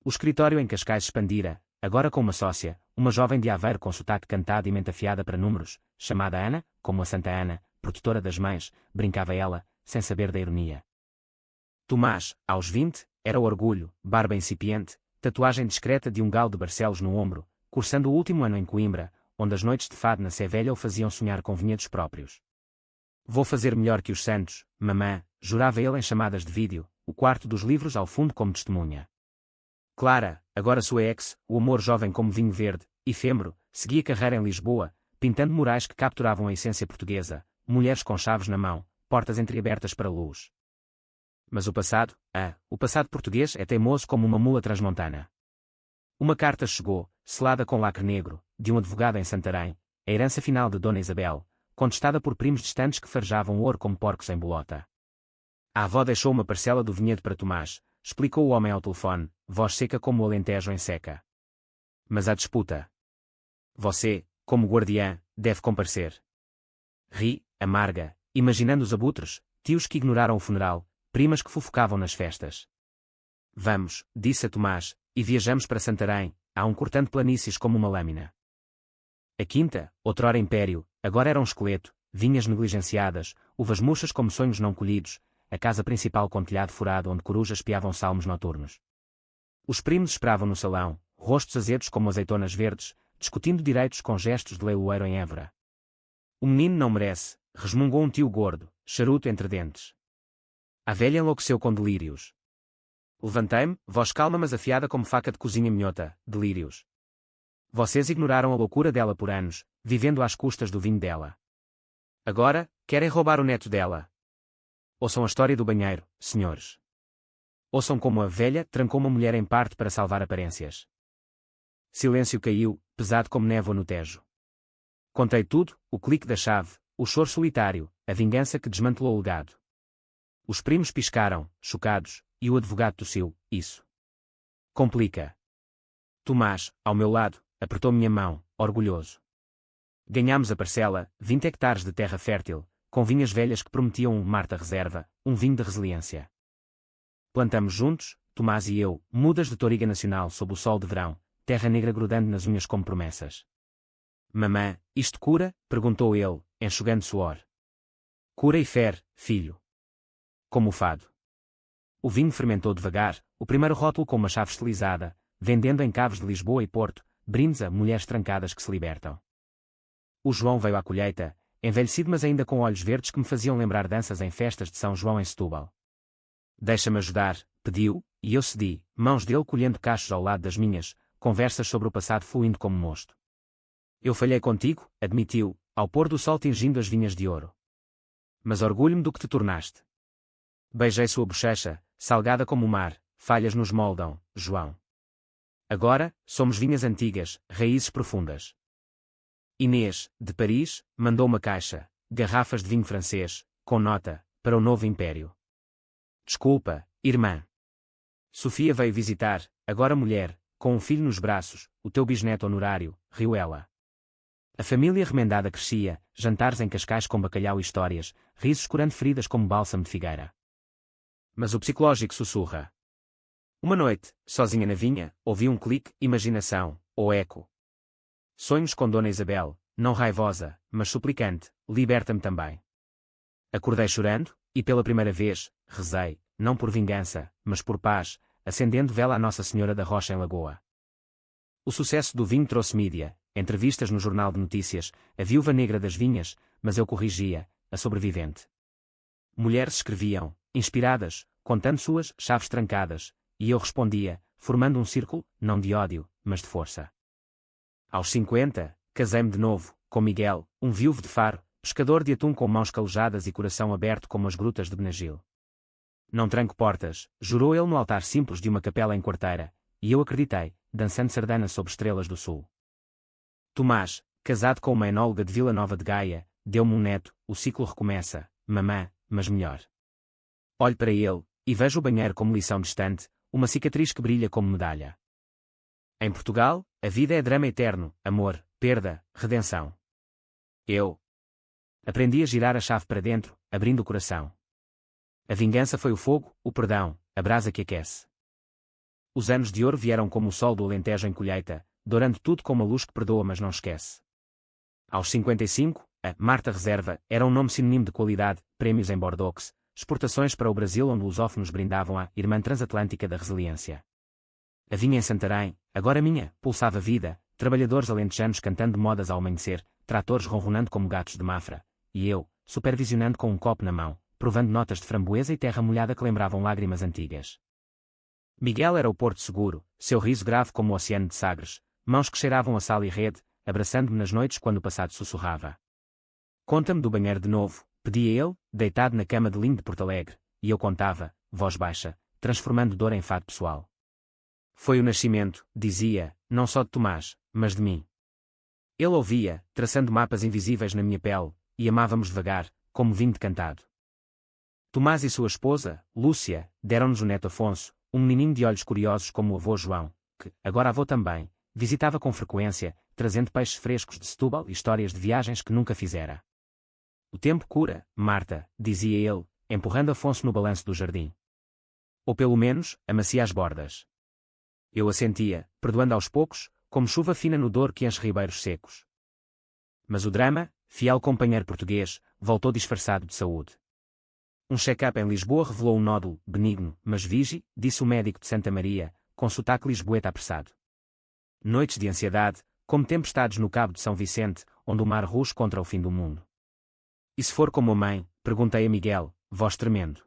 O escritório em Cascais expandira, agora com uma sócia, uma jovem de Aveiro com sotaque cantado e mente afiada para números, chamada Ana, como a Santa Ana, protetora das mães, brincava ela, sem saber da ironia. Tomás, aos 20, era o orgulho, barba incipiente, tatuagem discreta de um galo de Barcelos no ombro, cursando o último ano em Coimbra, onde as noites de fado na Sé Velha o faziam sonhar com vinhedos próprios. Vou fazer melhor que os santos, mamã, jurava ele em chamadas de vídeo, o quarto dos livros ao fundo como testemunha. Clara, agora sua ex, o amor jovem como vinho verde, efêmero, seguia carreira em Lisboa, pintando murais que capturavam a essência portuguesa, mulheres com chaves na mão, portas entreabertas para a luz. Mas o passado português é teimoso como uma mula transmontana. Uma carta chegou, selada com lacre negro, de um advogado em Santarém, a herança final de Dona Isabel, contestada por primos distantes que farejavam ouro como porcos em bolota. A avó deixou uma parcela do vinhedo para Tomás, explicou o homem ao telefone, voz seca como o Alentejo em seca. Mas há disputa. Você, como guardiã, deve comparecer. Ri, amarga, imaginando os abutres, tios que ignoraram o funeral, primas que fofocavam nas festas. Vamos, disse a Tomás, e viajamos para Santarém, há um cortante planícies como uma lâmina. A quinta, outrora império, agora era um esqueleto, vinhas negligenciadas, uvas murchas como sonhos não colhidos, a casa principal com telhado furado onde corujas piavam salmos noturnos. Os primos esperavam no salão, rostos azedos como azeitonas verdes, discutindo direitos com gestos de leiloeiro em Évora. O menino não merece, resmungou um tio gordo, charuto entre dentes. A velha enlouqueceu com delírios. Levantei-me, voz calma mas afiada como faca de cozinha minhota, delírios. Vocês ignoraram a loucura dela por anos, vivendo às custas do vinho dela. Agora, querem roubar o neto dela. Ouçam a história do banheiro, senhores. Ouçam como a velha trancou uma mulher em parte para salvar aparências. Silêncio caiu, pesado como névoa no Tejo. Contei tudo, o clique da chave, o choro solitário, a vingança que desmantelou o legado. Os primos piscaram, chocados, e o advogado tossiu, isso. Complica. Tomás, ao meu lado, apertou minha mão, orgulhoso. Ganhámos a parcela, 20 hectares de terra fértil, com vinhas velhas que prometiam um Marta reserva, um vinho de resiliência. Plantamos juntos, Tomás e eu, mudas de toriga nacional sob o sol de verão, terra negra grudando nas unhas como promessas. Mamã, isto cura? Perguntou ele, enxugando suor. Cura e fere, filho. Como o fado. O vinho fermentou devagar, o primeiro rótulo com uma chave estilizada, vendendo em caves de Lisboa e Porto, brindes a mulheres trancadas que se libertam. O João veio à colheita, envelhecido mas ainda com olhos verdes que me faziam lembrar danças em festas de São João em Setúbal. Deixa-me ajudar, pediu, e eu cedi, mãos dele colhendo cachos ao lado das minhas, conversas sobre o passado fluindo como mosto. Eu falhei contigo, admitiu, ao pôr do sol tingindo as vinhas de ouro. Mas orgulho-me do que te tornaste. Beijei sua bochecha, salgada como o mar, falhas nos moldam, João. Agora, somos vinhas antigas, raízes profundas. Inês, de Paris, mandou uma caixa, garrafas de vinho francês, com nota, para o novo império. Desculpa, irmã. Sofia veio visitar, agora mulher, com um filho nos braços, o teu bisneto honorário, riu ela. A família remendada crescia, jantares em Cascais com bacalhau e histórias, risos curando feridas como bálsamo de figueira. Mas o psicológico sussurra. Uma noite, sozinha na vinha, ouvi um clique, imaginação, ou eco. Sonhos com Dona Isabel, não raivosa, mas suplicante, liberta-me também. Acordei chorando, e pela primeira vez, rezei, não por vingança, mas por paz, acendendo vela à Nossa Senhora da Rocha em Lagoa. O sucesso do vinho trouxe mídia, entrevistas no Jornal de Notícias, a viúva negra das vinhas, mas eu corrigia, a sobrevivente. Mulheres escreviam, inspiradas, contando suas chaves trancadas, e eu respondia, formando um círculo, não de ódio, mas de força. Aos 50, casei-me de novo, com Miguel, um viúvo de Faro, pescador de atum com mãos calejadas e coração aberto como as grutas de Benagil. Não tranco portas, jurou ele no altar simples de uma capela em Quarteira, e eu acreditei, dançando sardana sob estrelas do sul. Tomás, casado com uma enóloga de Vila Nova de Gaia, deu-me um neto, o ciclo recomeça, mamã, mas melhor. Olho para ele, e vejo o banheiro como lição distante, uma cicatriz que brilha como medalha. Em Portugal, a vida é drama eterno, amor, perda, redenção. Eu aprendi a girar a chave para dentro, abrindo o coração. A vingança foi o fogo, o perdão, a brasa que aquece. Os anos de ouro vieram como o sol do Alentejo em colheita, dourando tudo com uma luz que perdoa mas não esquece. Aos 55, a Marta Reserva era um nome sinónimo de qualidade, prémios em Bordeaux, exportações para o Brasil onde lusófonos brindavam à irmã transatlântica da resiliência. A vinha em Santarém, agora minha, pulsava vida, trabalhadores alentejanos cantando modas ao amanhecer, tratores ronronando como gatos de Mafra, e eu, supervisionando com um copo na mão, provando notas de framboesa e terra molhada que lembravam lágrimas antigas. Miguel era o porto seguro, seu riso grave como o oceano de Sagres, mãos que cheiravam a sal e rede, abraçando-me nas noites quando o passado sussurrava. Conta-me do banheiro de novo, pedia ele, deitado na cama de linho de Porto Alegre, e eu contava, voz baixa, transformando dor em fado pessoal. Foi o nascimento, dizia, não só de Tomás, mas de mim. Ele ouvia, traçando mapas invisíveis na minha pele, e amávamos devagar, como vinho decantado. Tomás e sua esposa, Lúcia, deram-nos o neto Afonso, um menininho de olhos curiosos como o avô João, que, agora avô também, visitava com frequência, trazendo peixes frescos de Setúbal e histórias de viagens que nunca fizera. O tempo cura, Marta, dizia ele, empurrando Afonso no balanço do jardim. Ou pelo menos, amacia as bordas. Eu assentia, perdoando aos poucos, como chuva fina no Douro que enche ribeiros secos. Mas o drama, fiel companheiro português, voltou disfarçado de saúde. Um check-up em Lisboa revelou um nódulo, benigno, mas vige, disse o médico de Santa Maria, com sotaque lisboeta apressado. Noites de ansiedade, como tempestades no Cabo de São Vicente, onde o mar ruge contra o fim do mundo. E se for como a mãe, perguntei a Miguel, voz tremendo.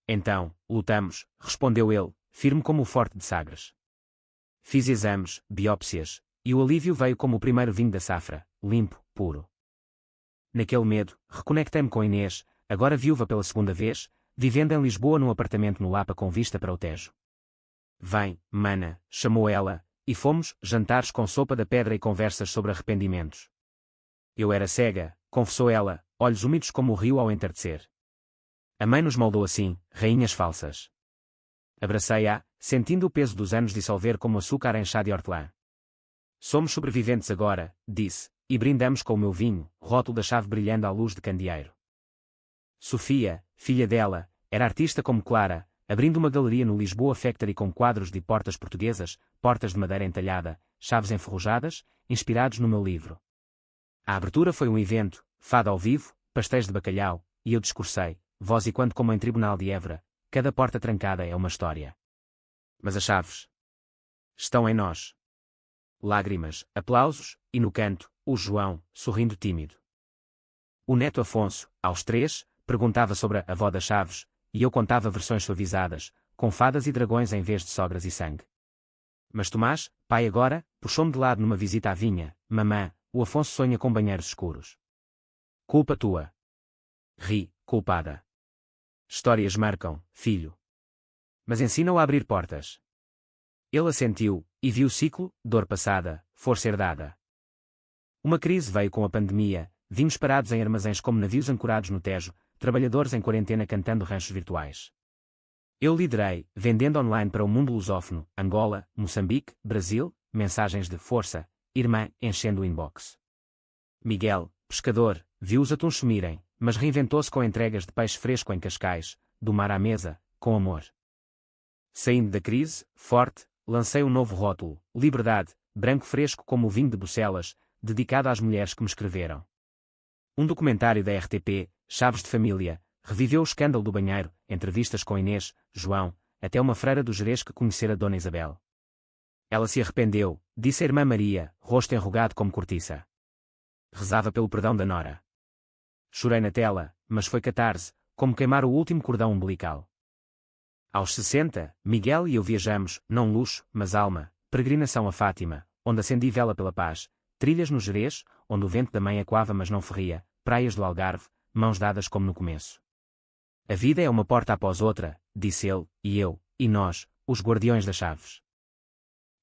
Então, lutamos, respondeu ele, firme como o forte de Sagres. Fiz exames, biópsias, e o alívio veio como o primeiro vinho da safra, limpo, puro. Naquele medo, reconectei-me com Inês, agora viúva pela segunda vez, vivendo em Lisboa num apartamento no Lapa com vista para o Tejo. Vem, mana, chamou ela, e fomos, jantares com sopa da pedra e conversas sobre arrependimentos. Eu era cega, confessou ela, olhos úmidos como o rio ao entardecer. A mãe nos moldou assim, rainhas falsas. Abracei-a, sentindo o peso dos anos dissolver como açúcar em chá de hortelã. Somos sobreviventes agora, disse, e brindamos com o meu vinho, rótulo da chave brilhando à luz de candeeiro. Sofia, filha dela, era artista como Clara, abrindo uma galeria no Lisboa Factory com quadros de portas portuguesas, portas de madeira entalhada, chaves enferrujadas, inspirados no meu livro. A abertura foi um evento, fado ao vivo, pastéis de bacalhau, e eu discursei, voz e quando como em tribunal de Évora, cada porta trancada é uma história. Mas as chaves estão em nós. Lágrimas, aplausos, e no canto, o João, sorrindo tímido. O neto Afonso, aos 3, perguntava sobre a avó das chaves, e eu contava versões suavizadas, com fadas e dragões em vez de sogras e sangue. Mas Tomás, pai agora, puxou-me de lado numa visita à vinha. Mamã, o Afonso sonha com banheiros escuros. Culpa tua. Ri, culpada. Histórias marcam, filho. Mas ensina-o a abrir portas. Ele assentiu, e viu o ciclo, dor passada, força herdada. Uma crise veio com a pandemia, vimos parados em armazéns como navios ancorados no Tejo, trabalhadores em quarentena cantando ranchos virtuais. Eu liderei, vendendo online para o mundo lusófono, Angola, Moçambique, Brasil, mensagens de força, irmã, enchendo o inbox. Miguel, pescador, viu os atuns sumirem, mas reinventou-se com entregas de peixe fresco em Cascais, do mar à mesa, com amor. Saindo da crise, forte, lancei um novo rótulo, Liberdade, branco fresco como o vinho de Bucelas, dedicado às mulheres que me escreveram. Um documentário da RTP, Chaves de Família, reviveu o escândalo do banheiro, entrevistas com Inês, João, até uma freira do Gerês que conhecera Dona Isabel. Ela se arrependeu, disse a irmã Maria, rosto enrugado como cortiça. Rezava pelo perdão da nora. Chorei na tela, mas foi catarse, como queimar o último cordão umbilical. Aos 60, Miguel e eu viajamos, não luxo, mas alma, peregrinação a Fátima, onde acendi vela pela paz, trilhas no Gerês, onde o vento da mãe ecoava mas não ferria, praias do Algarve, mãos dadas como no começo. A vida é uma porta após outra, disse ele, e eu, e nós, os guardiões das chaves.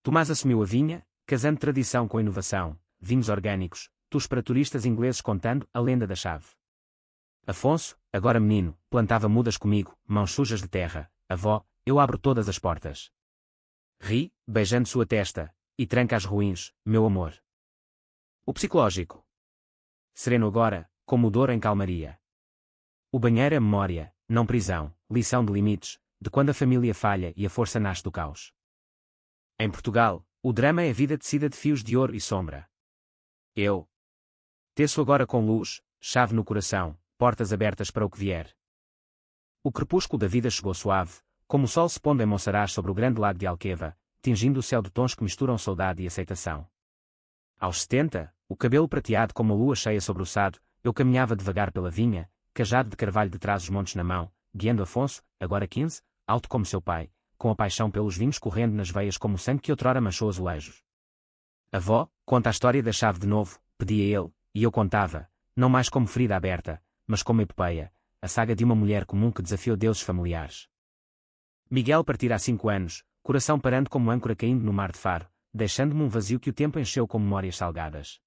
Tomás assumiu a vinha, casando tradição com inovação, vinhos orgânicos, tus para turistas ingleses contando a lenda da chave. Afonso, agora menino, plantava mudas comigo, mãos sujas de terra, avó, eu abro todas as portas. Ri, beijando sua testa, e tranca as ruins, meu amor. O psicológico. Sereno agora, como o Douro em calmaria. O banheiro é memória, não prisão, lição de limites, de quando a família falha e a força nasce do caos. Em Portugal, o drama é a vida tecida de fios de ouro e sombra. Eu teço agora com luz, chave no coração, portas abertas para o que vier. O crepúsculo da vida chegou suave, como o sol se pondo em Monsaraz sobre o grande lago de Alqueva, tingindo o céu de tons que misturam saudade e aceitação. Aos 70, o cabelo prateado como a lua cheia sobre o sado, eu caminhava devagar pela vinha, cajado de carvalho de trás os montes na mão, guiando Afonso, agora 15, alto como seu pai, com a paixão pelos vinhos correndo nas veias como o sangue que outrora manchou azulejos. Avó, conta a história da chave de novo, pedia ele, e eu contava, não mais como ferida aberta, mas como epopeia, a saga de uma mulher comum que desafiou deuses familiares. Miguel partira há 5 anos, coração parando como âncora caindo no mar de Faro, deixando-me um vazio que o tempo encheu com memórias salgadas.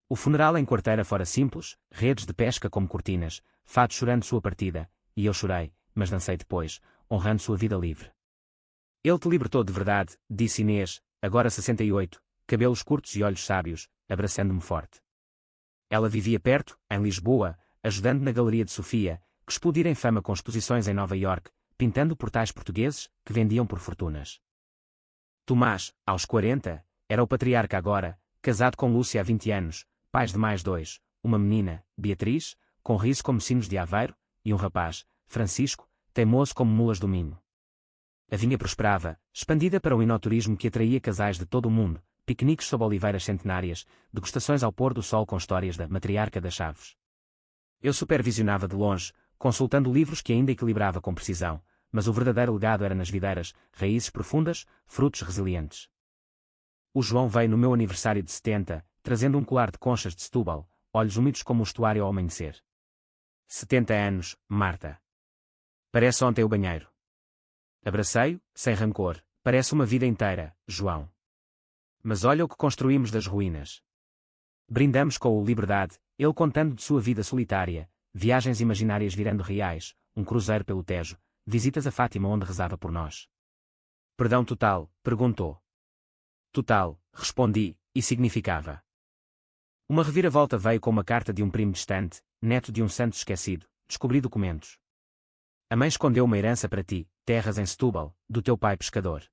O funeral em quarteira fora simples, redes de pesca como cortinas, Fado chorando sua partida, e eu chorei, mas dancei depois, honrando sua vida livre. Ele te libertou de verdade, disse Inês, agora 68, cabelos curtos e olhos sábios, abraçando-me forte. Ela vivia perto, em Lisboa, ajudando na Galeria de Sofia, que explodira em fama com exposições em Nova Iorque, pintando portais portugueses, que vendiam por fortunas. Tomás, aos 40, era o patriarca agora, casado com Lúcia há 20 anos, pais de mais 2, uma menina, Beatriz, com riso como sinos de Aveiro, e um rapaz, Francisco, teimoso como mulas do Minho. A vinha prosperava, expandida para o enoturismo que atraía casais de todo o mundo, piqueniques sob oliveiras centenárias, degustações ao pôr do sol com histórias da matriarca das Chaves. Eu supervisionava de longe, consultando livros que ainda equilibrava com precisão, mas o verdadeiro legado era nas videiras, raízes profundas, frutos resilientes. O João veio no meu aniversário de 70, trazendo um colar de conchas de Setúbal, olhos úmidos como o estuário ao amanhecer. 70 anos, Marta. Parece ontem o banheiro. Abracei-o, sem rancor, parece uma vida inteira, João. Mas olha o que construímos das ruínas. Brindamos com o Liberdade, ele contando de sua vida solitária, viagens imaginárias virando reais, um cruzeiro pelo Tejo, visitas a Fátima onde rezava por nós. Perdão total, perguntou. Total, respondi, e significava. Uma reviravolta veio com uma carta de um primo distante, neto de um santo esquecido, descobri documentos. A mãe escondeu uma herança para ti, terras em Setúbal, do teu pai pescador.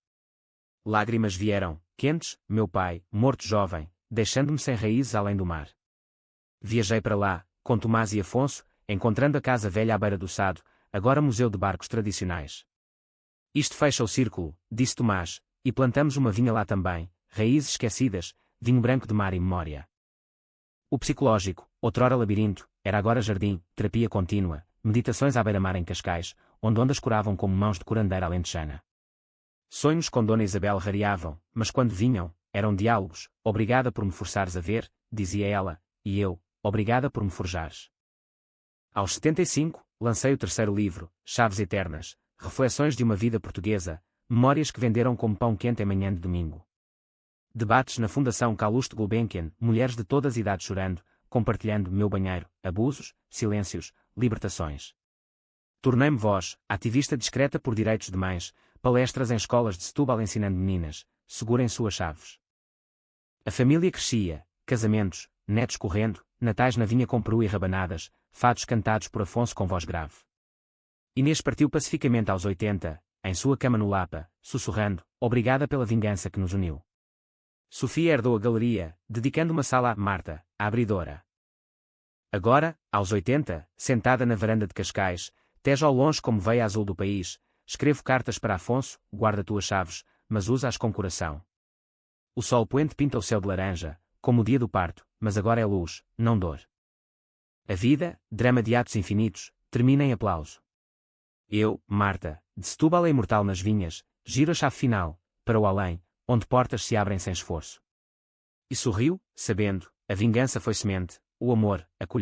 Lágrimas vieram, quentes, meu pai, morto jovem, deixando-me sem raízes além do mar. Viajei para lá, com Tomás e Afonso, encontrando a casa velha à beira do Sado, agora museu de barcos tradicionais. Isto fecha o círculo, disse Tomás, e plantamos uma vinha lá também, raízes esquecidas, vinho branco de mar e memória. O psicológico, outrora labirinto, era agora jardim, terapia contínua, meditações à beira-mar em Cascais, onde ondas curavam como mãos de curandeira alentejana. Sonhos com Dona Isabel rareavam, mas quando vinham, eram diálogos, obrigada por me forçares a ver, dizia ela, e eu, obrigada por me forjares. Aos 75, lancei o terceiro livro, Chaves Eternas, Reflexões de uma Vida Portuguesa, memórias que venderam como pão quente em manhã de domingo. Debates na Fundação Calouste Gulbenkian, mulheres de todas as idades chorando, compartilhando meu banheiro, abusos, silêncios, libertações. Tornei-me voz, ativista discreta por direitos de mães, palestras em escolas de Setúbal ensinando meninas, segurem suas chaves. A família crescia, casamentos, netos correndo, natais na vinha com peru e rabanadas, fados cantados por Afonso com voz grave. Inês partiu pacificamente aos 80, em sua cama no Lapa, sussurrando, obrigada pela vingança que nos uniu. Sofia herdou a galeria, dedicando uma sala a Marta, a abridora. Agora, aos 80, sentada na varanda de Cascais, Tejo ao longe como veia azul do país, escrevo cartas para Afonso, guarda tuas chaves, mas usa-as com coração. O sol poente pinta o céu de laranja, como o dia do parto, mas agora é luz, não dor. A vida, drama de atos infinitos, termina em aplauso. Eu, Marta, de Setúbal é imortal nas vinhas, giro a chave final, para o além, onde portas se abrem sem esforço. E sorriu, sabendo, a vingança foi semente, o amor, a colheita.